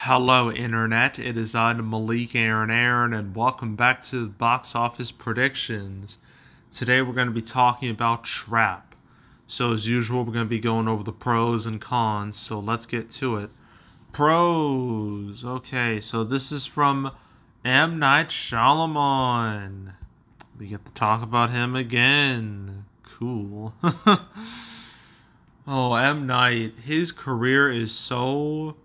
Hello, Internet. It is I, Malik Aaron, and welcome back to Box Office Predictions. Today we're going to be talking about Trap. So, as usual, we're going to be going over the pros and cons, so let's get to it. Pros. Okay, so this is from M. Night Shyamalan. We get to talk about him again. Cool. Oh, M. Night. His career is so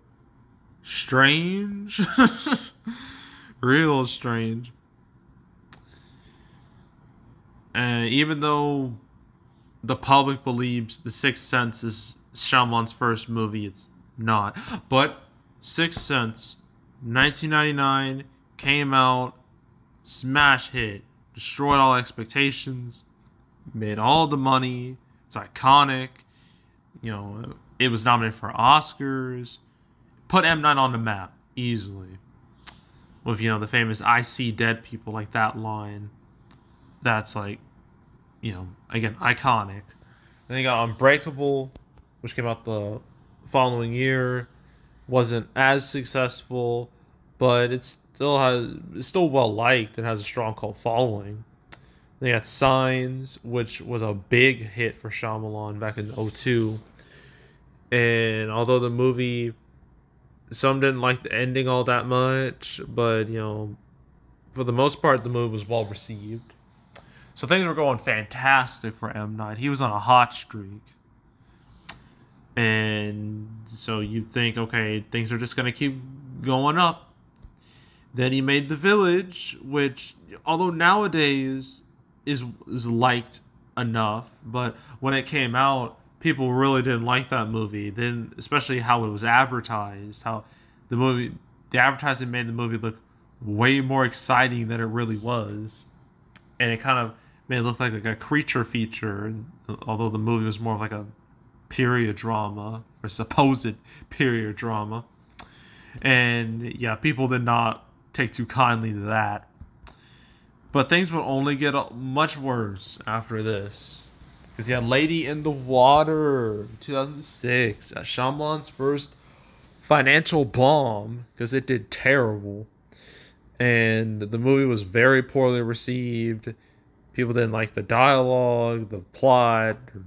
strange. Real strange. And even though the public believes The Sixth Sense is Shyamalan's first movie, it's not. But Sixth Sense, 1999, came out, smash hit, destroyed all expectations, made all the money. It's iconic. It was nominated for Oscars. Put M. Night on the map easily. With, the famous "I see dead people," like that line. That's like, again, iconic. Then you got Unbreakable, which came out the following year. Wasn't as successful, but it's still well liked and has a strong cult following. Then you got Signs, which was a big hit for Shyamalan back in '02. And although the movie, some didn't like the ending all that much, but for the most part, the movie was well received. So things were going fantastic for M. Night. He was on a hot streak. And so you'd think, okay, things are just going to keep going up. Then he made The Village, which, although nowadays is liked enough, but when it came out, people really didn't like that movie. Then, especially how it was advertised, how the advertising made the movie look way more exciting than it really was, and it kind of made it look like a creature feature. Although the movie was more of like a period drama, or supposed period drama, and yeah, people did not take too kindly to that. But things would only get much worse after this. Because he had Lady in the Water, 2006, Shyamalan's first financial bomb, because it did terrible. And the movie was very poorly received. People didn't like the dialogue, the plot, or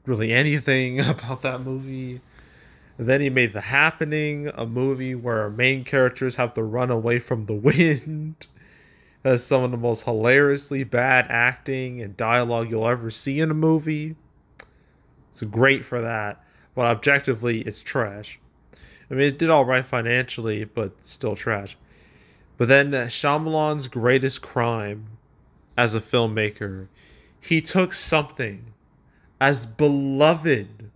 really anything about that movie. And then he made The Happening, a movie where main characters have to run away from the wind. That's some of the most hilariously bad acting and dialogue you'll ever see in a movie. It's great for that, but objectively, it's trash. I mean, it did all right financially, but still trash. But then Shyamalan's greatest crime as a filmmaker, he took something as beloved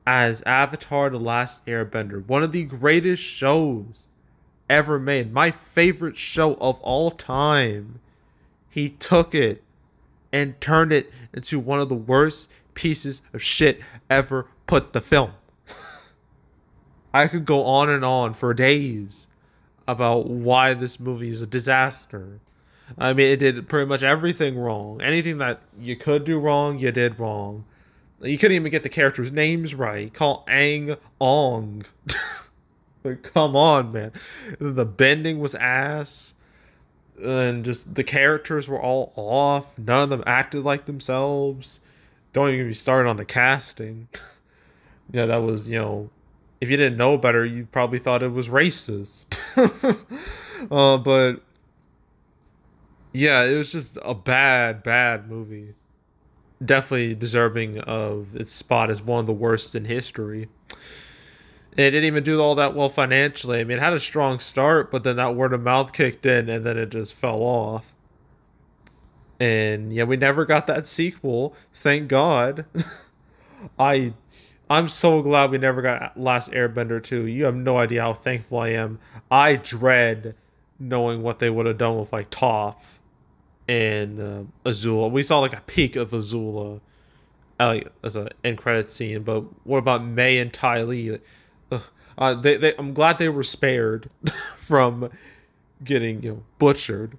as Avatar: The Last Airbender, one of the greatest shows ever made, my favorite show of all time. He took it and turned it into one of the worst pieces of shit ever put to film. I could go on and on for days about why this movie is a disaster. I mean, it did pretty much everything wrong. Anything that you could do wrong, you did wrong. You couldn't even get the characters' names right. Call Aang Ong. Like, come on, man. The bending was ass. And just the characters were all off. None of them acted like themselves. Don't even be started on the casting. Yeah, that was, if you didn't know better, you probably thought it was racist. But, yeah, it was just a bad movie. Definitely deserving of its spot as one of the worst in history. It didn't even do all that well financially. I mean, it had a strong start, but then that word of mouth kicked in, and then it just fell off. And yeah, we never got that sequel. Thank God. I'm so glad we never got Last Airbender 2. You have no idea how thankful I am. I dread knowing what they would have done with like Toph and Azula. We saw like a peek of Azula, like as an end credit scene. But what about May and Ty Lee? I'm glad they were spared from getting butchered.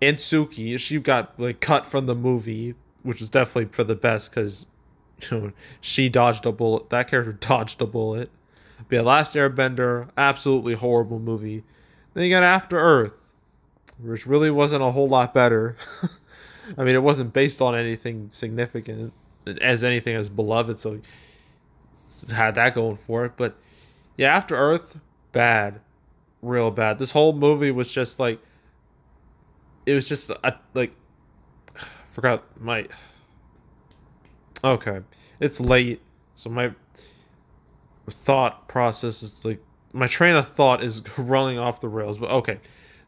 And Suki, she got like cut from the movie, which was definitely for the best because she dodged a bullet. That character dodged a bullet. But yeah, Last Airbender, absolutely horrible movie. Then you got After Earth, which really wasn't a whole lot better. I mean, it wasn't based on anything significant as anything as beloved, so it had that going for it. But yeah, After Earth, bad, real bad. This whole movie was just like, it was just like, forgot my. Okay, it's late, so my thought process is like, my train of thought is running off the rails. But okay,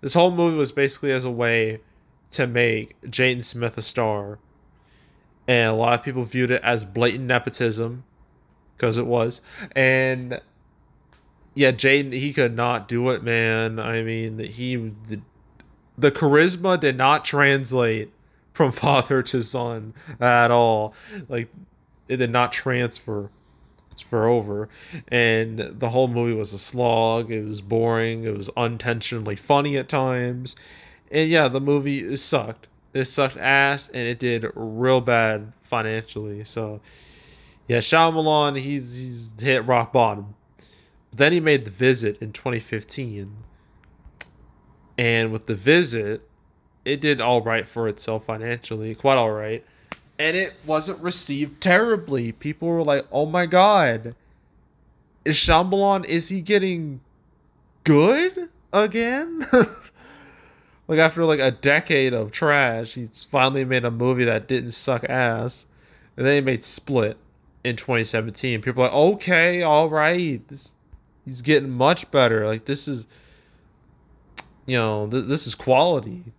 this whole movie was basically as a way to make Jaden Smith a star, and a lot of people viewed it as blatant nepotism, because it was. And yeah, Jaden, he could not do it, man. I mean, the charisma did not translate from father to son at all. Like, it did not transfer for over. And the whole movie was a slog. It was boring. It was unintentionally funny at times. And yeah, the movie sucked. It sucked ass, and it did real bad financially. So yeah, Shyamalan, he's hit rock bottom. But then he made The Visit in 2015. And with The Visit, it did all right for itself financially, quite all right. And it wasn't received terribly. People were like, "Oh my god, is Shyamalan, is he getting good again?" Like, after like a decade of trash, he's finally made a movie that didn't suck ass. And then he made Split in 2017. People are like, "Okay, all right, he's getting much better. Like, this is, this is quality."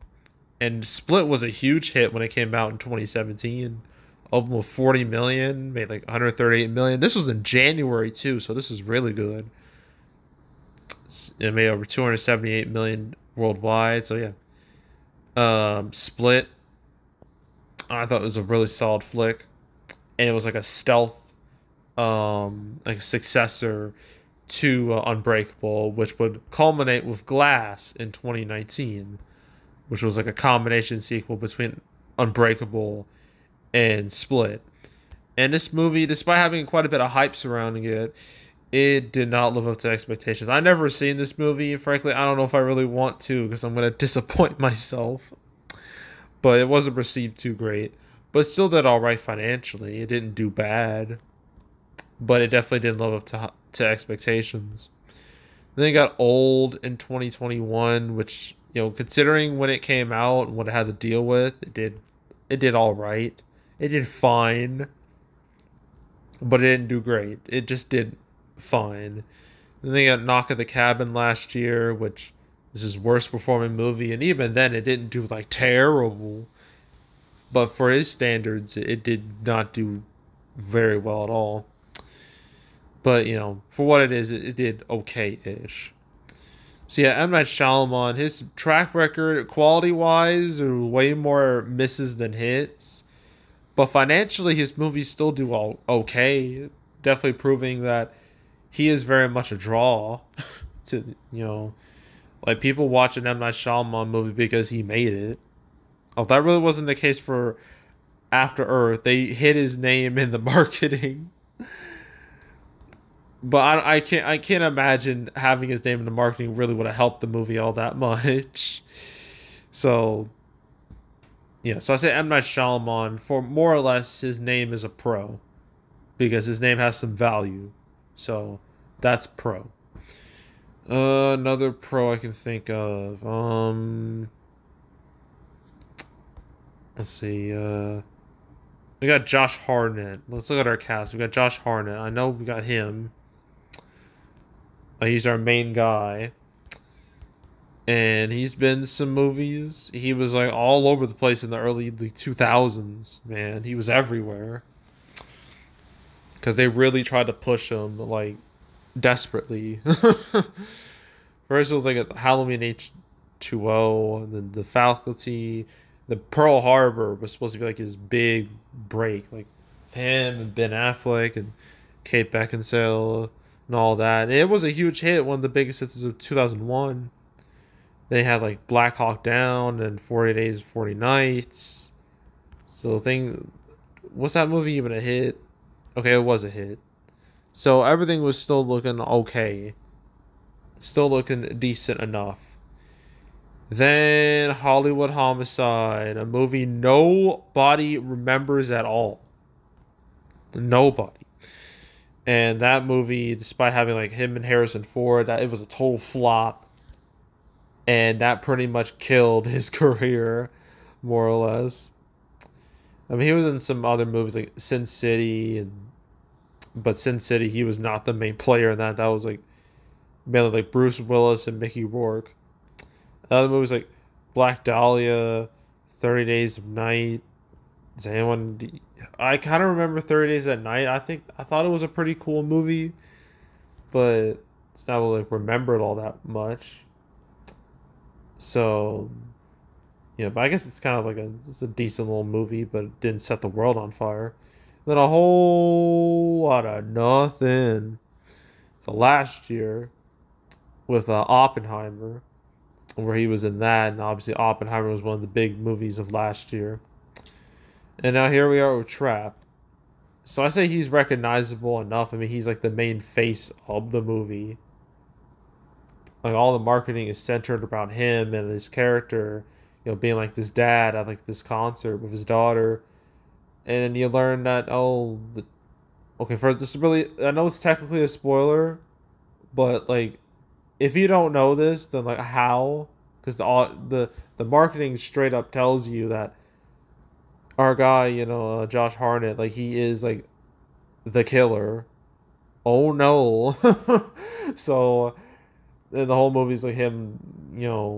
And Split was a huge hit when it came out in 2017. Almost 40 million, made like 138 million. This was in January too, so this is really good. It made over 278 million worldwide. So yeah, Split, I thought it was a really solid flick, and it was like a stealth, like a successor to Unbreakable, which would culminate with Glass in 2019, which was like a combination sequel between Unbreakable and Split. And this movie, despite having quite a bit of hype surrounding it, it did not live up to expectations. I never seen this movie. Frankly, I don't know if I really want to, because I'm going to disappoint myself. But it wasn't received too great. But it still did all right financially. It didn't do bad. But it definitely didn't live up to expectations. Then it got Old in 2021, which, considering when it came out and what it had to deal with, it did all right. It did fine. But it didn't do great. It just did fine. Then they got Knock at the Cabin last year, which is his worst performing movie, and even then it didn't do like terrible. But for his standards, it did not do very well at all. But, for what it is, it did okay-ish. So yeah, M. Night Shyamalan, his track record, quality-wise, are way more misses than hits. But financially, his movies still do all okay. Definitely proving that he is very much a draw to, like, people watch an M. Night Shyamalan movie because he made it. Oh, that really wasn't the case for After Earth. They hid his name in the marketing. But I can't imagine having his name in the marketing really would have helped the movie all that much. So yeah, so I say M. Night Shyamalan, for more or less his name is a pro, because his name has some value. So that's pro. Another pro I can think of. Let's see. We got Josh Hartnett. Let's look at our cast. We got Josh Hartnett. I know we got him. He's our main guy. And he's been in some movies. He was like all over the place in the early 2000s, man. He was everywhere. Because they really tried to push him, like, desperately. First it was like a Halloween H2O, and then The Faculty. The Pearl Harbor was supposed to be like his big break. Like him and Ben Affleck and Kate Beckinsale and all that. And it was a huge hit, one of the biggest hits of 2001. They had like Black Hawk Down and 40 Days, 40 Nights. So was that movie even a hit? Okay, it was a hit. So everything was still looking okay, still looking decent enough. Then Hollywood Homicide, a movie nobody remembers at all. Nobody. And that movie, despite having like him and Harrison Ford, that it was a total flop. And that pretty much killed his career, more or less. I mean, he was in some other movies like Sin City, but Sin City, he was not the main player in that. That was like mainly like Bruce Willis and Mickey Rourke. Other movies like Black Dahlia, 30 Days of Night. Does anyone? I kind of remember 30 Days at Night. I thought it was a pretty cool movie, but it's not really remembered all that much. So, yeah, but I guess it's kind of like it's a decent little movie, but it didn't set the world on fire. Then a whole lot of nothing. So last year with Oppenheimer, where he was in that, and obviously Oppenheimer was one of the big movies of last year. And now here we are with Trap. So I say he's recognizable enough. I mean, he's like the main face of the movie. Like all the marketing is centered around him and his character, being like this dad at like this concert with his daughter. And then you learn that okay, first this is really, I know it's technically a spoiler, but like if you don't know this, then like how? Because the marketing straight up tells you that our guy, Josh Hartnett, like he is like the killer. Oh no! So, and the whole movie's like him,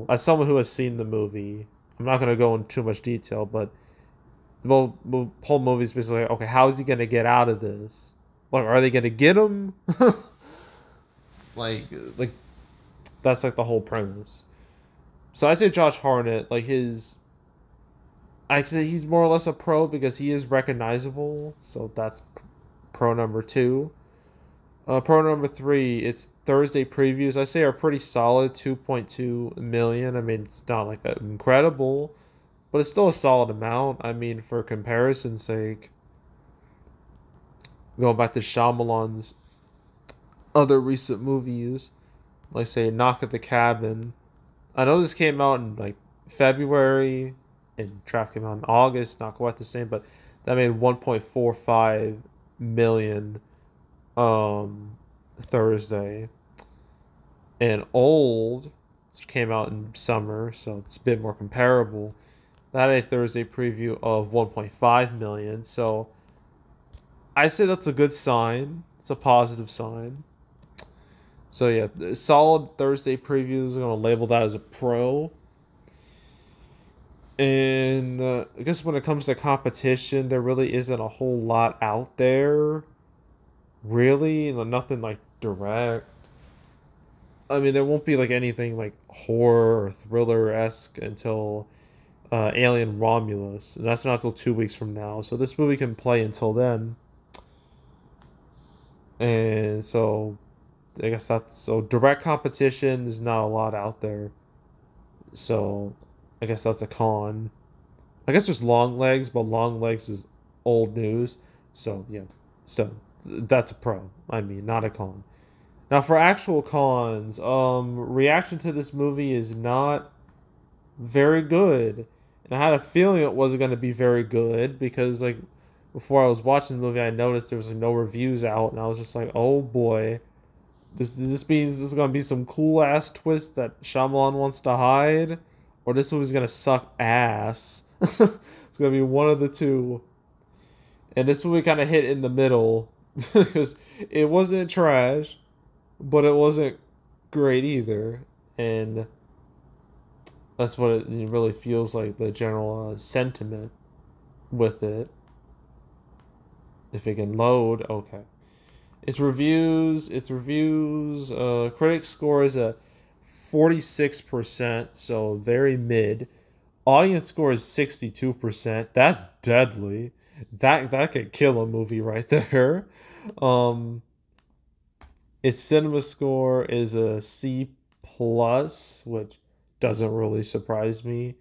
as someone who has seen the movie, I'm not gonna go into too much detail, but the whole movie's basically like, okay, how is he gonna get out of this? Like, are they gonna get him? like, like that's like the whole premise. So I say Josh Hartnett, like I say he's more or less a pro because he is recognizable. So that's pro number 2. Pro number 3, it's Thursday previews. I say are pretty solid, 2.2 million. I mean, it's not like incredible, but it's still a solid amount. I mean, for comparison's sake, going back to Shyamalan's other recent movies, like say Knock at the Cabin. I know this came out in like February, and Trap came out in August. Not quite the same, but that made 1.45 million Thursday. And Old, which came out in summer, so it's a bit more comparable. That had a Thursday preview of 1.5 million. So I say that's a good sign. It's a positive sign. So yeah, solid Thursday previews. I'm gonna label that as a pro. And I guess when it comes to competition, there really isn't a whole lot out there. Really, nothing like direct. I mean, there won't be like anything like horror or thriller-esque until Alien Romulus. And that's not until 2 weeks from now. So this movie can play until then. And so I guess so direct competition, there's not a lot out there. So I guess that's a con. I guess there's Long Legs, but Long Legs is old news. So yeah. So that's a pro. I mean, not a con. Now for actual cons, reaction to this movie is not very good. And I had a feeling it wasn't going to be very good because like before I was watching the movie, I noticed there was like, no reviews out, and I was just like, oh boy, this means this is going to be some cool ass twist that Shyamalan wants to hide, or this movie's going to suck ass. It's going to be one of the two. And this movie kind of hit in the middle because it wasn't trash, but it wasn't great either. And that's what it really feels like, the general sentiment with it. If it can load, okay. Its reviews, critics score is a 46%, so very mid. Audience score is 62%. That's deadly. That could kill a movie right there. Its cinema score is a C plus, which doesn't really surprise me.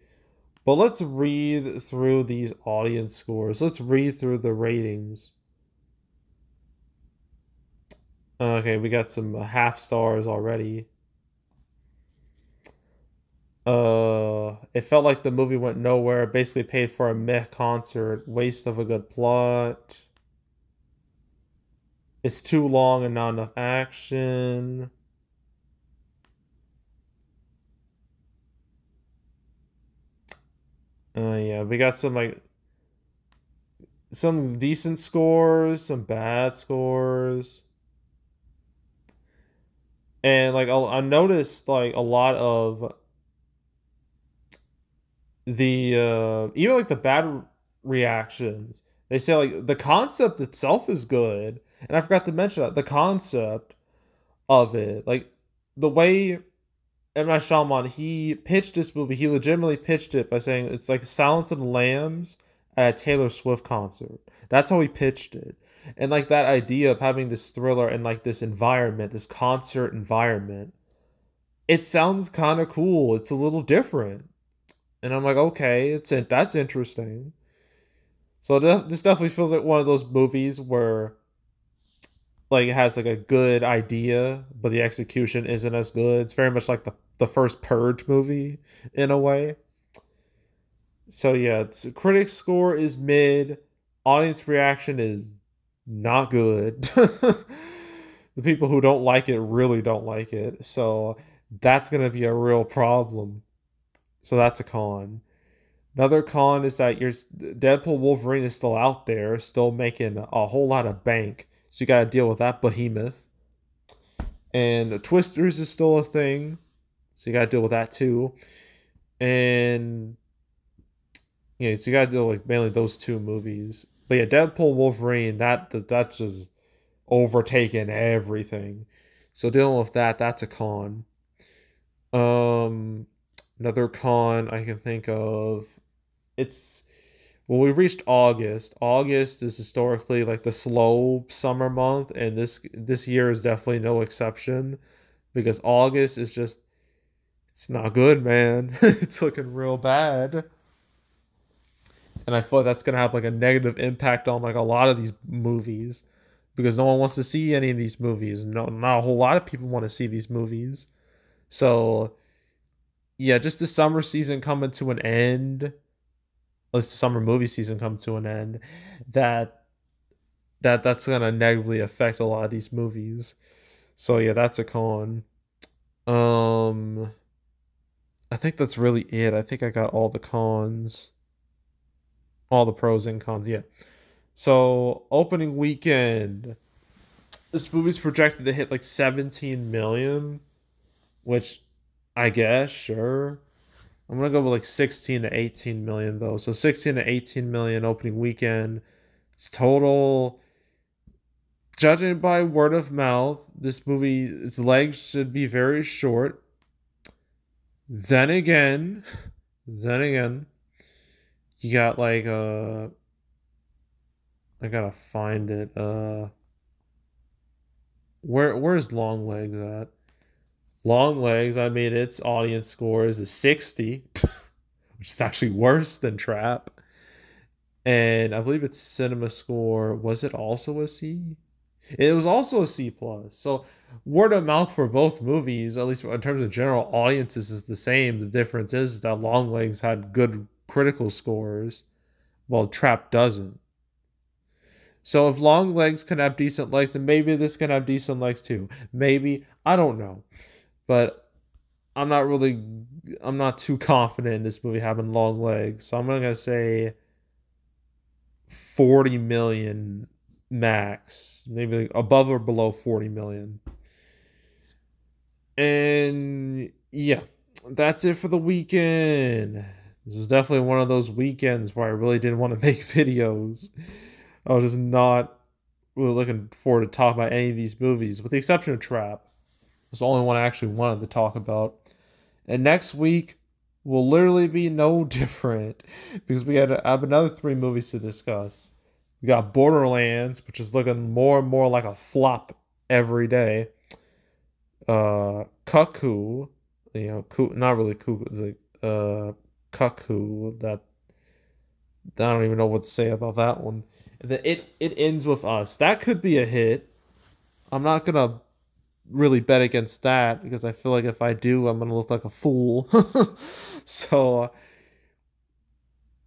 But let's read through these audience scores. Let's read through the ratings. Okay, we got some half stars already. It felt like the movie went nowhere. Basically paid for a meh concert. Waste of a good plot. It's too long and not enough action. Yeah, we got some decent scores, some bad scores, and I noticed like a lot of the even like the bad reactions. They say like the concept itself is good, and I forgot to mention that the concept of it, like the way M. Night Shyamalan, he pitched this movie. He legitimately pitched it by saying it's like Silence of the Lambs at a Taylor Swift concert. That's how he pitched it. And like that idea of having this thriller and like this environment, this concert environment, it sounds kind of cool. It's a little different. And I'm like, okay, that's interesting. So this definitely feels like one of those movies where like it has like a good idea, but the execution isn't as good. It's very much like the first Purge movie in a way. So yeah, critic score is mid, audience reaction is not good. The people who don't like it really don't like it. So that's gonna be a real problem. So that's a con. Another con is that your Deadpool Wolverine is still out there, still making a whole lot of bank. So you got to deal with that behemoth. And Twisters is still a thing, so you got to deal with that too. And yeah, so you got to deal with like mainly those two movies. But yeah, Deadpool Wolverine that's just overtaken everything. So dealing with that's a con. Um, Another con I can think of, it's well, we reached August. August is historically like the slow summer month, and this year is definitely no exception because August is just it's not good, man. It's looking real bad. And I feel like that's gonna have like a negative impact on like a lot of these movies because no one wants to see any of these movies. No, not a whole lot of people want to see these movies. So yeah, just the summer season coming to an end, let's the summer movie season come to an end, that that's gonna negatively affect a lot of these movies. So yeah, that's a con. Um, I think that's really it. I think I got all the cons, all the pros and cons. Yeah. So opening weekend, this movie's projected to hit like 17 million, which I guess sure. I'm gonna go with like 16 to 18 million though. So 16 to 18 million opening weekend. It's total. Judging by word of mouth, this movie its legs should be very short. Then again, then again, you got like I gotta find it. Where's Long Legs at? Long Legs, I mean its audience score is a 60, which is actually worse than Trap. And I believe its cinema score was it also a C? It was also a C plus. So word of mouth for both movies, at least in terms of general audiences, is the same. The difference is that Longlegs had good critical scores, while Trap doesn't. So if Longlegs can have decent legs, then maybe this can have decent legs too. Maybe I don't know, but I'm not too confident in this movie having long legs. So I'm gonna say 40 million max, maybe like above or below 40 million. And yeah, that's it for the weekend. This was definitely one of those weekends where I really didn't want to make videos. I was just not really looking forward to talk about any of these movies, with the exception of Trap. It's the only one I actually wanted to talk about. And next week will literally be no different because we have another three movies to discuss. We got Borderlands, which is looking more and more like a flop every day. Cuckoo, not really Cuckoo, it's like Cuckoo. That I don't even know what to say about that one. It ends with Us. That could be a hit. I'm not gonna really bet against that because I feel like if I do, I'm gonna look like a fool. So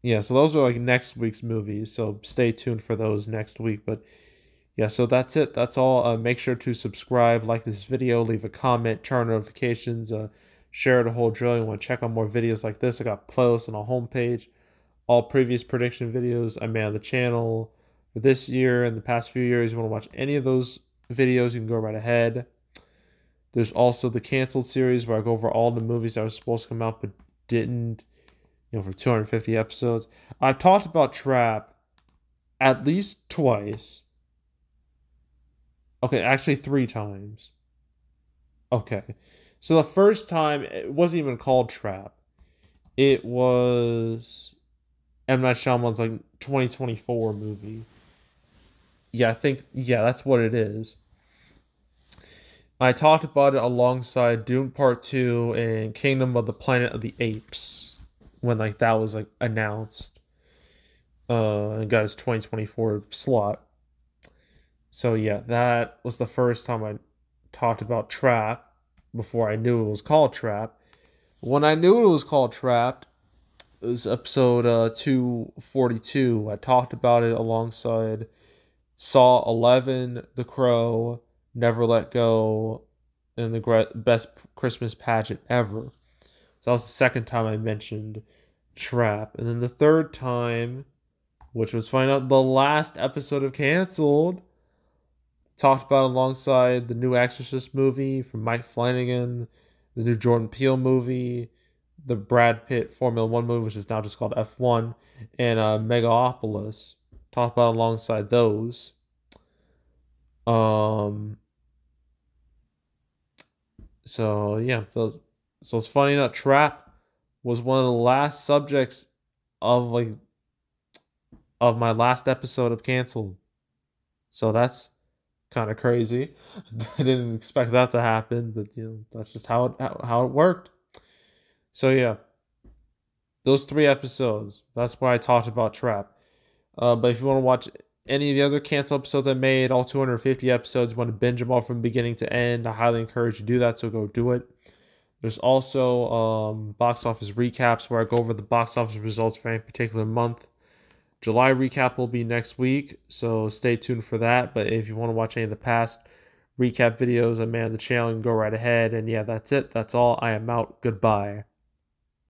yeah, so those are like next week's movies. So stay tuned for those next week. But yeah, so that's it. That's all. Make sure to subscribe, like this video, leave a comment, turn on notifications, share the whole drill. You want to check out more videos like this? I got playlists on the homepage. All previous prediction videos I made on the channel for this year and the past few years. You want to watch any of those videos, you can go right ahead. There's also the canceled series where I go over all the movies that were supposed to come out but didn't, for 250 episodes. I've talked about Trap at least twice. Okay, actually 3 times. Okay. So the first time, it wasn't even called Trap. It was M. Night Shyamalan's like 2024 movie. Yeah, I think, yeah, that's what it is. I talked about it alongside Dune Part 2 and Kingdom of the Planet of the Apes when like that was like announced. And got his 2024 slot. So yeah, that was the first time I talked about Trap before I knew it was called Trap. When I knew it was called Trapped, it was episode 242. I talked about it alongside Saw 11, The Crow, Never Let Go, and the best Christmas pageant ever. So that was the second time I mentioned Trap. And then the third time, which was finding out the last episode of Canceled, talked about alongside the new Exorcist movie from Mike Flanagan, the new Jordan Peele movie, the Brad Pitt Formula One movie, which is now just called F1, and Megalopolis. Talked about alongside those. So yeah, so it's funny enough. Trap was one of the last subjects of of my last episode of Canceled. So that's kind of crazy. I didn't expect that to happen, but that's just how it worked. So yeah, those 3 episodes. That's why I talked about Trap. But if you want to watch any of the other Cancel episodes I made, all 250 episodes, want to binge them all from beginning to end, I highly encourage you to do that, so go do it. There's also box office recaps where I go over the box office results for any particular month. July recap will be next week, so stay tuned for that. But if you want to watch any of the past recap videos I made on the channel, you can go right ahead. And yeah, that's it. That's all. I am out. Goodbye.